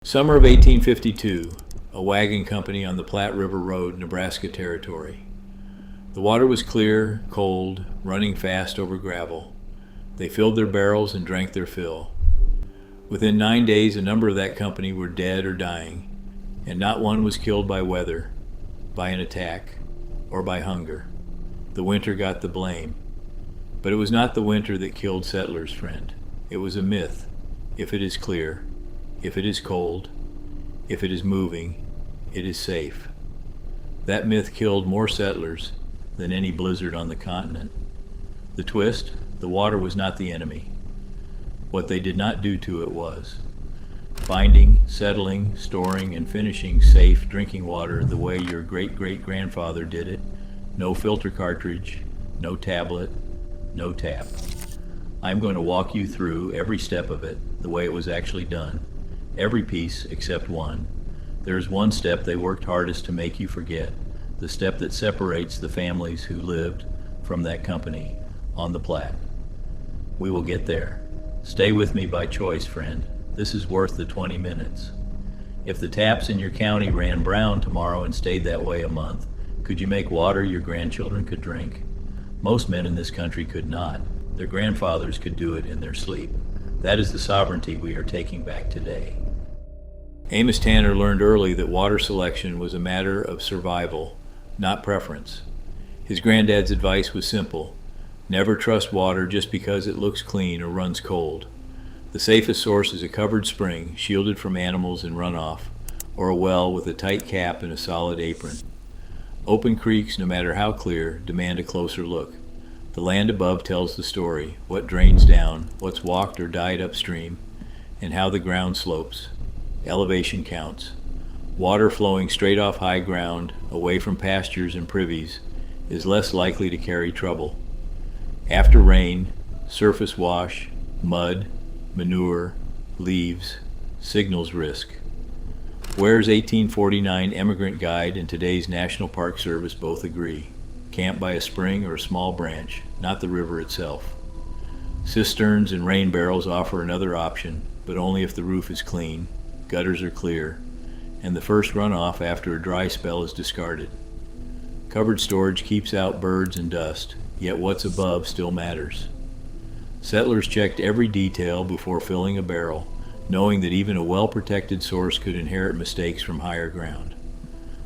Summer of 1852, a wagon company on the Platte River Road, Nebraska Territory. The water was clear, cold, running fast over gravel. They filled their barrels and drank their fill. Within 9 days, a number of that company were dead or dying, and not one was killed by weather, by an attack, or by hunger. The winter got the blame. But it was not the winter that killed settlers, friend. It was a myth. If it is clear, if it is cold, if it is moving, it is safe. That myth killed more settlers than any blizzard on the continent. The twist, the water was not the enemy. What they did not do to it was finding, settling, storing, and finishing safe drinking water the way your great-great-grandfather did it. No filter cartridge, no tablet, no tap. I'm going to walk you through every step of it, the way it was actually done. Every piece except one. There's one step they worked hardest to make you forget, the step that separates the families who lived from that company on the Platte. We will get there. Stay with me by choice, friend. This is worth the 20 minutes. If the taps in your county ran brown tomorrow and stayed that way a month, could you make water your grandchildren could drink? Most men in this country could not. Their grandfathers could do it in their sleep. That is the sovereignty we are taking back today. Amos Tanner learned early that water selection was a matter of survival, not preference. His granddad's advice was simple. Never trust water just because it looks clean or runs cold. The safest source is a covered spring, shielded from animals and runoff, or a well with a tight cap and a solid apron. Open creeks, no matter how clear, demand a closer look. The land above tells the story, what drains down, what's walked or died upstream, and how the ground slopes. Elevation counts. Water flowing straight off high ground, away from pastures and privies, is less likely to carry trouble. After rain, surface wash, mud, manure, leaves, signals risk. Ware's 1849 Emigrant Guide and today's National Park Service both agree. Camp by a spring or a small branch, not the river itself. Cisterns and rain barrels offer another option, but only if the roof is clean, gutters are clear, and the first runoff after a dry spell is discarded. Covered storage keeps out birds and dust, yet what's above still matters. Settlers checked every detail before filling a barrel, knowing that even a well-protected source could inherit mistakes from higher ground.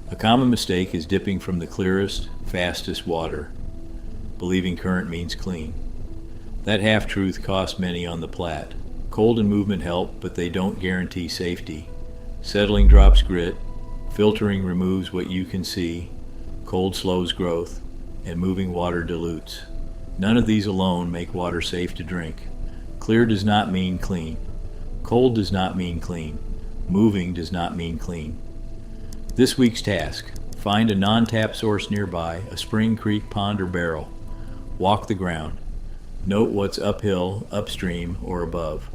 A common mistake is dipping from the clearest, fastest water, believing current means clean. That half-truth cost many on the Platte. Cold and movement help, but they don't guarantee safety. Settling drops grit, filtering removes what you can see, cold slows growth, and moving water dilutes. None of these alone make water safe to drink. Clear does not mean clean. Cold does not mean clean. Moving does not mean clean. This week's task: find a non-tap source nearby, a spring, creek, pond, or barrel. Walk the ground. Note what's uphill, upstream, or above.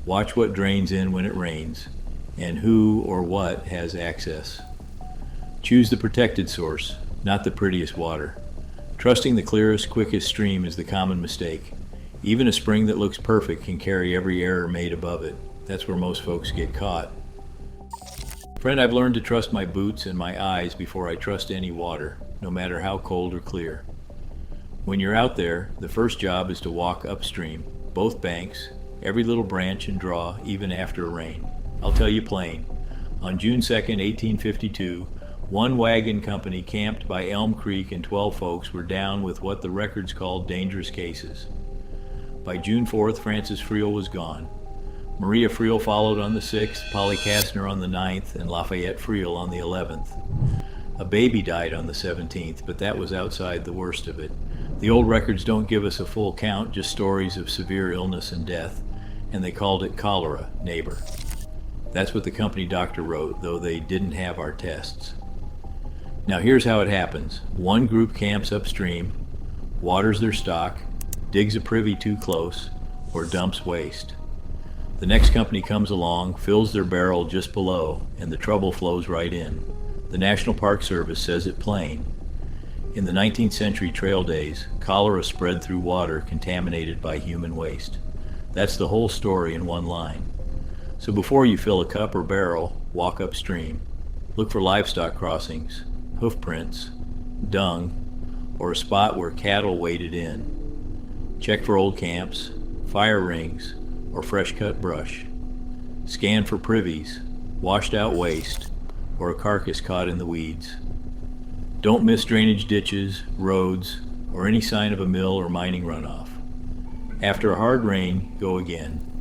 Watch what drains in when it rains, and who or what has access. Choose the protected source, not the prettiest water. Trusting the clearest, quickest stream is the common mistake. Even a spring that looks perfect can carry every error made above it. That's where most folks get caught. Friend, I've learned to trust my boots and my eyes before I trust any water, no matter how cold or clear. When you're out there, the first job is to walk upstream, both banks, every little branch and draw, even after a rain. I'll tell you plain. On June 2nd, 1852, one wagon company camped by Elm Creek and 12 folks were down with what the records called dangerous cases. By June 4th, Francis Friel was gone. Maria Friel followed on the 6th, Polly Kastner on the 9th, and Lafayette Friel on the 11th. A baby died on the 17th, but that was outside the worst of it. The old records don't give us a full count, just stories of severe illness and death, and they called it cholera, neighbor. That's what the company doctor wrote, though they didn't have our tests. Now here's how it happens. One group camps upstream, waters their stock, digs a privy too close, or dumps waste. The next company comes along, fills their barrel just below, and the trouble flows right in. The National Park Service says it plain. In the 19th century trail days, cholera spread through water contaminated by human waste. That's the whole story in one line. So before you fill a cup or barrel, walk upstream. Look for livestock crossings, hoof prints, dung, or a spot where cattle waded in. Check for old camps, fire rings, or fresh cut brush. Scan for privies, washed out waste, or a carcass caught in the weeds. Don't miss drainage ditches, roads, or any sign of a mill or mining runoff. After a hard rain, go again.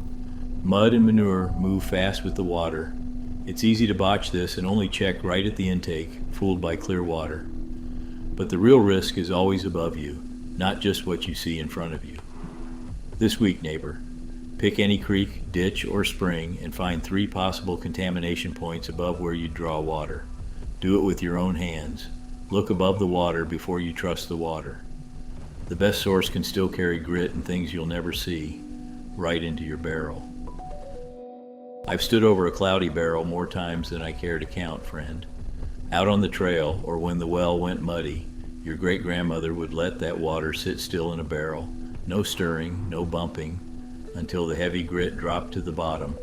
Mud and manure move fast with the water. It's easy to botch this and only check right at the intake, fooled by clear water. But the real risk is always above you, not just what you see in front of you. This week, neighbor, pick any creek, ditch, or spring and find 3 possible contamination points above where you draw water. Do it with your own hands. Look above the water before you trust the water. The best source can still carry grit and things you'll never see right into your barrel. I've stood over a cloudy barrel more times than I care to count, friend. Out on the trail, or when the well went muddy, your great-grandmother would let that water sit still in a barrel, no stirring, no bumping, until the heavy grit dropped to the bottom.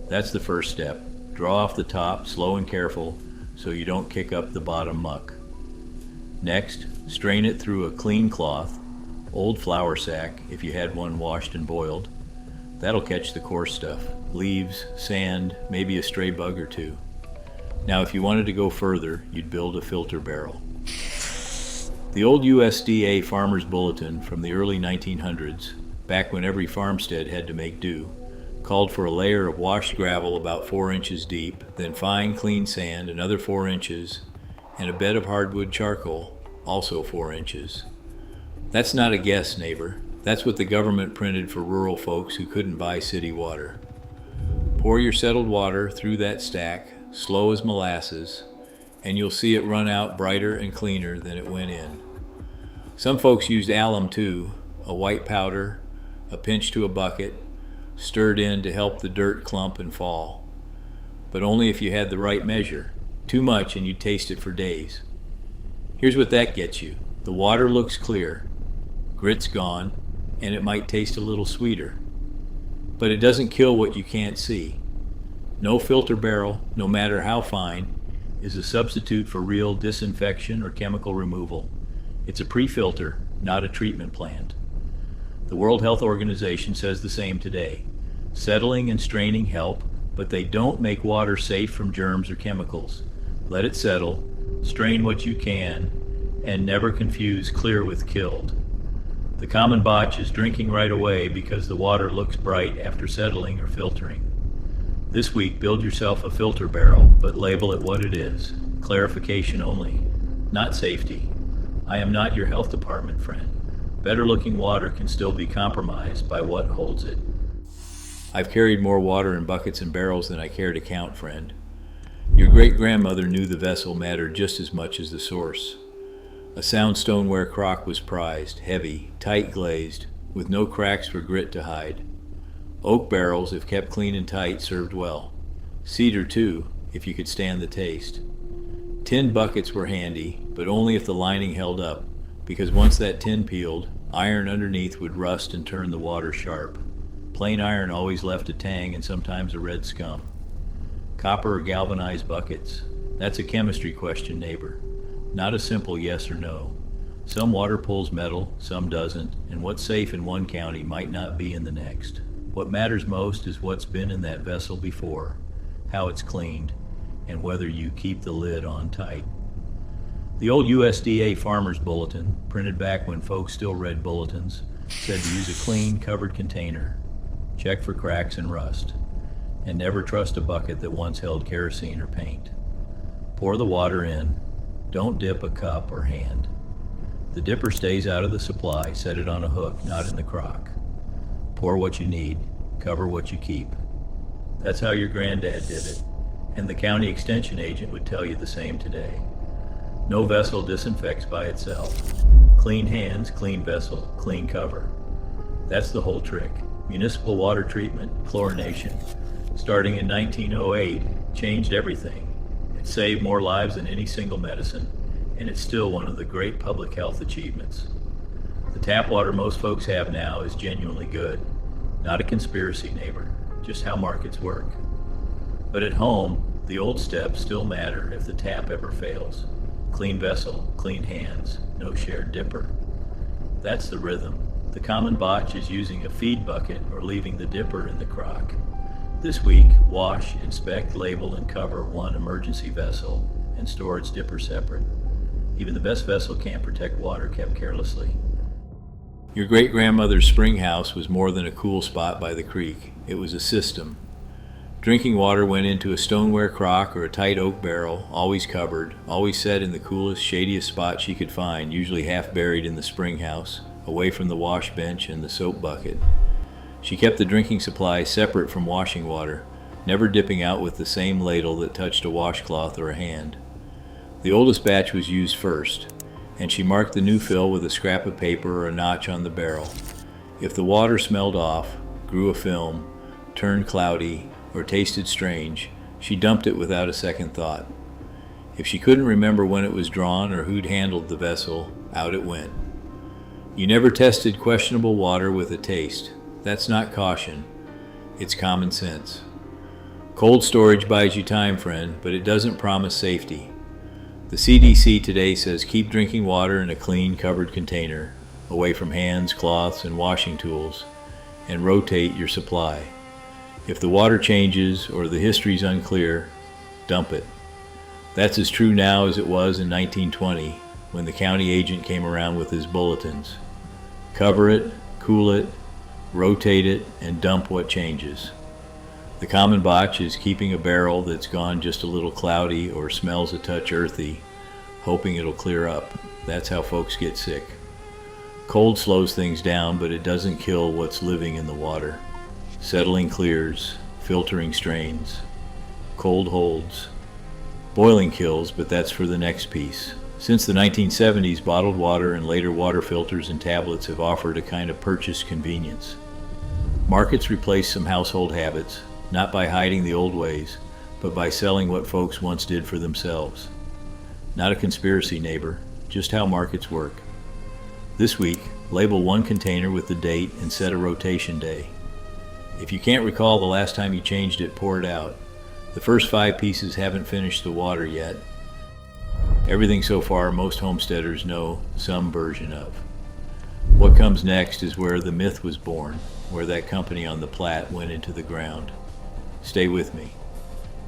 That's the first step. Draw off the top, slow and careful, so you don't kick up the bottom muck. Next, strain it through a clean cloth, old flour sack if you had one washed and boiled. That'll catch the coarse stuff, leaves, sand, maybe a stray bug or two. Now if you wanted to go further, you'd build a filter barrel. The old USDA Farmer's Bulletin from the early 1900s, back when every farmstead had to make do, called for a layer of washed gravel about 4 inches deep, then fine clean sand another 4 inches, and a bed of hardwood charcoal, also 4 inches. That's not a guess, neighbor. That's what the government printed for rural folks who couldn't buy city water. Pour your settled water through that stack, slow as molasses, and you'll see it run out brighter and cleaner than it went in. Some folks used alum too, a white powder, a pinch to a bucket, stirred in to help the dirt clump and fall. But only if you had the right measure. Too much and you'd taste it for days. Here's what that gets you. The water looks clear, grit's gone, and it might taste a little sweeter. But it doesn't kill what you can't see. No filter barrel, no matter how fine, is a substitute for real disinfection or chemical removal. It's a pre-filter, not a treatment plant. The World Health Organization says the same today. Settling and straining help, but they don't make water safe from germs or chemicals. Let it settle, strain what you can, and never confuse clear with killed. The common botch is drinking right away because the water looks bright after settling or filtering. This week, build yourself a filter barrel, but label it what it is. Clarification only, not safety. I am not your health department friend. Better looking water can still be compromised by what holds it. I've carried more water in buckets and barrels than I care to count, friend. Your great-grandmother knew the vessel mattered just as much as the source. A sound stoneware crock was prized, heavy, tight glazed, with no cracks for grit to hide. Oak barrels, if kept clean and tight, served well. Cedar, too, if you could stand the taste. Tin buckets were handy, but only if the lining held up, because once that tin peeled, iron underneath would rust and turn the water sharp. Plain iron always left a tang and sometimes a red scum. Copper or galvanized buckets? That's a chemistry question, neighbor. Not a simple yes or no. Some water pulls metal, some doesn't, and what's safe in one county might not be in the next. What matters most is what's been in that vessel before, how it's cleaned, and whether you keep the lid on tight. The old USDA Farmer's Bulletin, printed back when folks still read bulletins, said to use a clean, covered container. Check for cracks and rust. And never trust a bucket that once held kerosene or paint. Pour the water in. Don't dip a cup or hand. The dipper stays out of the supply. Set it on a hook, not in the crock. Pour what you need. Cover what you keep. That's how your granddad did it. And the county extension agent would tell you the same today. No vessel disinfects by itself. Clean hands, clean vessel, clean cover. That's the whole trick. Municipal water treatment, chlorination, starting in 1908, changed everything. It saved more lives than any single medicine, and it's still one of the great public health achievements. The tap water most folks have now is genuinely good. Not a conspiracy, neighbor. just how markets work. But at home, the old steps still matter if the tap ever fails. Clean vessel, clean hands, no shared dipper. That's the rhythm. The common botch is using a feed bucket or leaving the dipper in the crock. This week, wash, inspect, label, and cover one emergency vessel and store its dipper separate. Even the best vessel can't protect water kept carelessly. Your great-grandmother's spring house was more than a cool spot by the creek. It was a system. Drinking water went into a stoneware crock or a tight oak barrel, always covered, always set in the coolest, shadiest spot she could find, usually half buried in the spring house, away from the wash bench and the soap bucket. She kept the drinking supply separate from washing water, never dipping out with the same ladle that touched a washcloth or a hand. The oldest batch was used first, and she marked the new fill with a scrap of paper or a notch on the barrel. If the water smelled off, grew a film, turned cloudy, or tasted strange, she dumped it without a second thought. If she couldn't remember when it was drawn or who'd handled the vessel, out it went. You never tested questionable water with a taste. That's not caution. It's common sense. Cold storage buys you time, friend, but it doesn't promise safety. The CDC today says keep drinking water in a clean, covered container, away from hands, cloths, and washing tools, and rotate your supply. If the water changes or the history's unclear, dump it. That's as true now as it was in 1920 when the county agent came around with his bulletins. Cover it, cool it, rotate it, and dump what changes. The common botch is keeping a barrel that's gone just a little cloudy or smells a touch earthy, hoping it'll clear up. That's how folks get sick. Cold slows things down, but it doesn't kill what's living in the water. Settling clears, filtering strains. Cold holds. Boiling kills, but that's for the next piece. Since the 1970s, bottled water and later water filters and tablets have offered a kind of purchased convenience. Markets replace some household habits, not by hiding the old ways, but by selling what folks once did for themselves. Not a conspiracy, neighbor, just how markets work. This week, label one container with the date and set a rotation day. If you can't recall the last time you changed it, pour it out. The first 5 pieces haven't finished the water yet. Everything so far most homesteaders know some version of. What comes next is where the myth was born, where that company on the Platte went into the ground. Stay with me.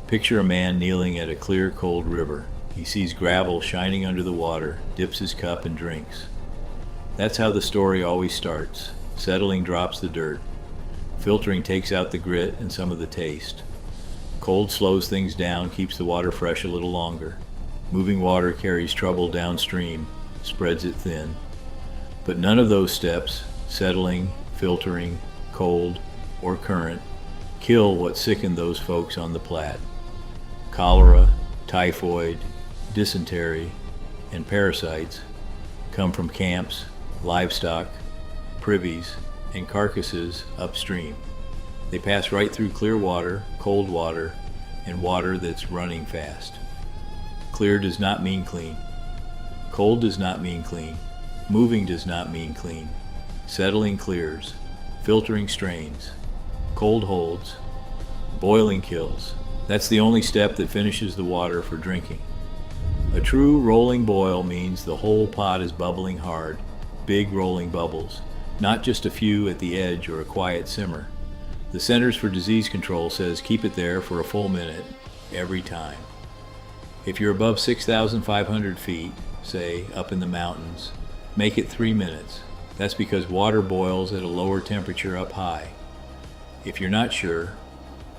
Picture a man kneeling at a clear, cold river. He sees gravel shining under the water, dips his cup and drinks. That's how the story always starts. Settling drops the dirt. Filtering takes out the grit and some of the taste. Cold slows things down, keeps the water fresh a little longer. Moving water carries trouble downstream, spreads it thin. But none of those steps, settling, filtering, cold, or current, kill what sickened those folks on the Platte. Cholera, typhoid, dysentery, and parasites come from camps, livestock, privies, and carcasses upstream. They pass right through clear water, cold water, and water that's running fast. Clear does not mean clean. Cold does not mean clean. Moving does not mean clean. Settling clears. Filtering strains. Cold holds. Boiling kills. That's the only step that finishes the water for drinking. A true rolling boil means the whole pot is bubbling hard, big rolling bubbles, not just a few at the edge or a quiet simmer. The Centers for Disease Control says keep it there for a full minute, every time. If you're above 6,500 feet, say up in the mountains, make it 3 minutes. That's because water boils at a lower temperature up high. If you're not sure,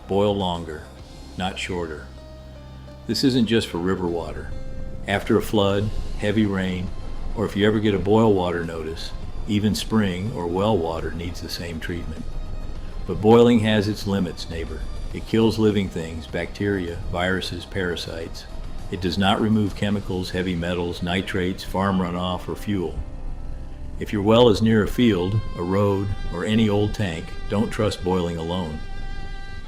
boil longer, not shorter. This isn't just for river water. After a flood, heavy rain, or if you ever get a boil water notice, even spring or well water needs the same treatment. But boiling has its limits, neighbor. It kills living things, bacteria, viruses, parasites. It does not remove chemicals, heavy metals, nitrates, farm runoff, or fuel. If your well is near a field, a road, or any old tank, don't trust boiling alone.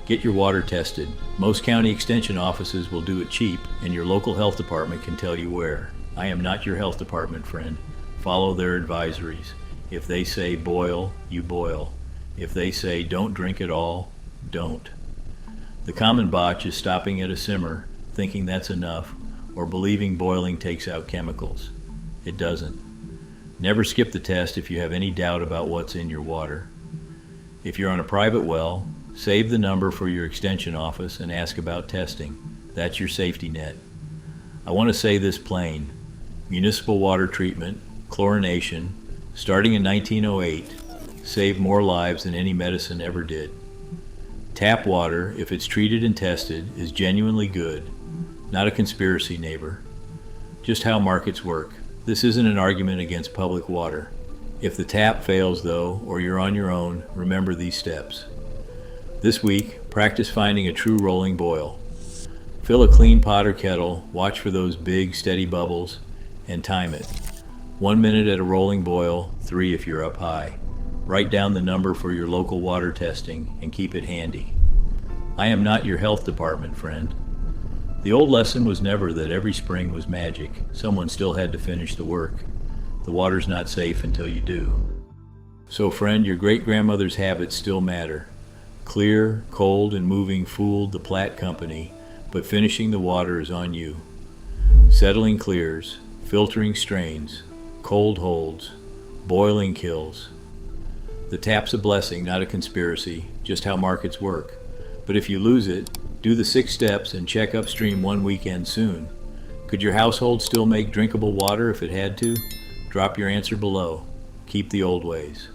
Get your water tested. Most county extension offices will do it cheap, and your local health department can tell you where. I am not your health department, friend. Follow their advisories. If they say boil, you boil. If they say don't drink at all, don't. The common botch is stopping at a simmer, thinking that's enough, or believing boiling takes out chemicals. It doesn't. Never skip the test if you have any doubt about what's in your water. If you're on a private well, save the number for your extension office and ask about testing. That's your safety net. I want to say this plain. Municipal water treatment, chlorination, starting in 1908, saved more lives than any medicine ever did. Tap water, if it's treated and tested, is genuinely good. Not a conspiracy, neighbor. Just how markets work. This isn't an argument against public water. If the tap fails, though, or you're on your own, remember these steps. This week, practice finding a true rolling boil. Fill a clean pot or kettle, watch for those big, steady bubbles, and time it. 1 minute at a rolling boil, 3 if you're up high. Write down the number for your local water testing and keep it handy. I am not your health department, friend. The old lesson was never that every spring was magic. Someone still had to finish the work. The water's not safe until you do. So friend, your great-grandmother's habits still matter. Clear, cold, and moving fooled the Platte Company, but finishing the water is on you. Settling clears, filtering strains, cold holds, boiling kills. The tap's a blessing, not a conspiracy, just how markets work. But if you lose it, do the 6 steps and check upstream one weekend soon. Could your household still make drinkable water if it had to? Drop your answer below. Keep the old ways.